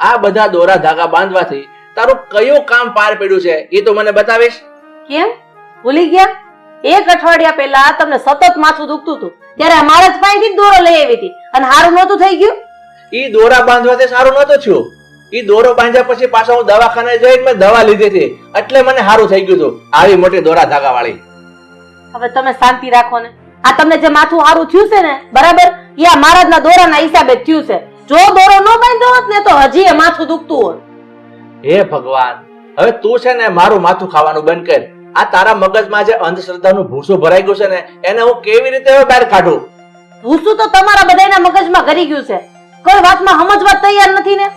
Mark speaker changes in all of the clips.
Speaker 1: આ બધા દોરા ધાગા બાંધવાથી તારું કયું કામ પાર પડ્યું છે એ તો મને બતાવીશ.
Speaker 2: કેમ ભૂલી ગયા? એક અઠવાડિયા પહેલા તમને સતત માથું દુખતું હતું ત્યારે મારા જ પાસેથી દોરો લઈ આવી હતી અને હારું નહોતું થઈ ગયું.
Speaker 1: ઈ દોરા બાંધવાથી સારું નહોતું થયું. ઈ દોરો બાંધ્યા પછી પાછો હું દવાખાને જઈને મેં દવા લીધી હતી એટલે મને સારું થઈ ગયું હતું. આવી મોટી દોરા ધાગા વાળી.
Speaker 2: હવે તમે શાંતિ રાખો ને. આ તમને જે માથું હારું થયું છે ને બરાબર એ આ મહારાજના દોરાના હિસાબે જ થયું છે. જો દોરો ન બાંધ્યો હોત ને તો હજી એ માથું દુખતું હોત.
Speaker 1: હે ભગવાન, હવે તું છે ને મારું માથું ખાવાનું બંધ કર. આ તારા મગજમાં જે અંધશ્રદ્ધાનું ભૂસું ભરાઈ ગયું છે ને એને હું કેવી રીતે હવે બહાર કાઢું?
Speaker 2: ભૂસું તો તમારા બધાના મગજમાં ઘરી ગયું છે. કોઈ વાતમાં સમજવા તૈયાર નથી ને.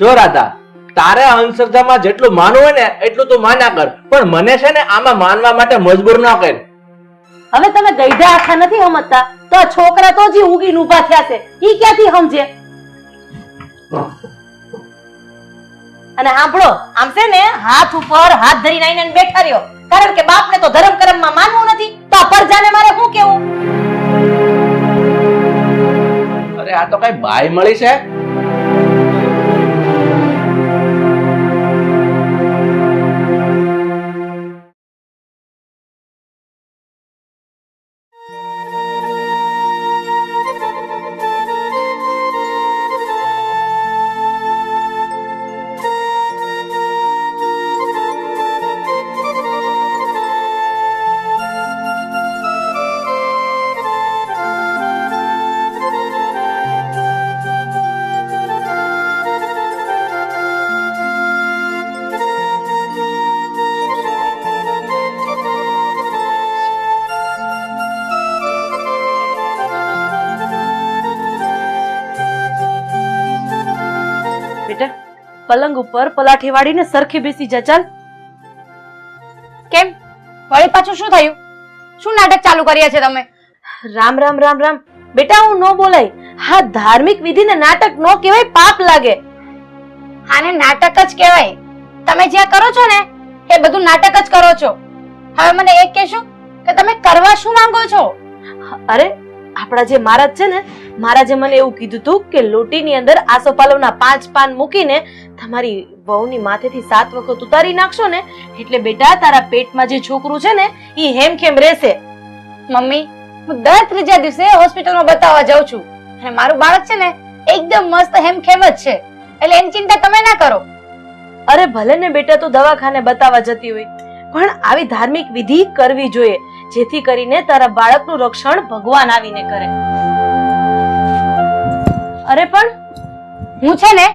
Speaker 1: જો રાધા, તારે અંધશ્રદ્ધામાં જેટલું માનવું હોય ને એટલું તું માન્યા કર, પણ મને છે ને આમાં માનવા માટે મજબૂર ન કર.
Speaker 2: હવે તમે ગઈઢા આખા નથી સમજતા તો આ છોકરા તો જ ઉગીને ઊભા થયા છે. ઈ ક્યાંથી સમજે? અને સાંભળો, આમ છે ને હાથ ઉપર હાથ ધરીને આવીને બેઠા રહ્યો, કારણ કે બાપને તો ધર્મ કર્મમાં માનવું નથી તો આ પરજાને મારે શું કેવું?
Speaker 1: અરે આ તો કઈ બાઈ મળી છે.
Speaker 2: બેટા પલંગ ઉપર પલાઠી વાળીને સરખી બેસી જા. ચાલ.
Speaker 3: કેમ વળી પાછું શું થયું? શું નાટક ચાલુ કર્યા છે તમે?
Speaker 2: રામ રામ રામ રામ. બેટા હું ન બોલાય. હા ધાર્મિક વિધિને નાટક નો કહેવાય, પાપ લાગે.
Speaker 3: આને નાટક જ કહેવાય. તમે જ્યાં કરો છો ને એ બધું નાટક જ કરો છો. હવે મને એક કહેશો કે તમે કરવા શું માંગો છો?
Speaker 2: અરે આપણા જે મહારાજ છે ને, મહારાજે મને એવું કીધું હતું કે લોટીની અંદર આસોપાલવના 5 પાન મૂકીને તમારી વહુની માથેથી 7 વખત ઉતારી નાખશો ને એટલે બેટા તારા પેટમાં જે છોકરું છે ને ઈ હેમખેમ રહેશે.
Speaker 3: મમ્મી, હું દર ત્રીજા દિવસે હોસ્પિટલમાં બતાવવા જાઉં છું અને મારું બાળક છે ને એકદમ મસ્ત હેમખેમ જ છે, એટલે એની ચિંતા તમે ના કરો.
Speaker 2: અરે ભલે ને બેટા તું દવાખાને બતાવવા જતી હોય, પણ આવી ધાર્મિક વિધિ કરવી જોઈએ જેથી કરીને તારા બાળકનું રક્ષણ ભગવાન આવીને કરે. અરે પણ
Speaker 3: હું છે ને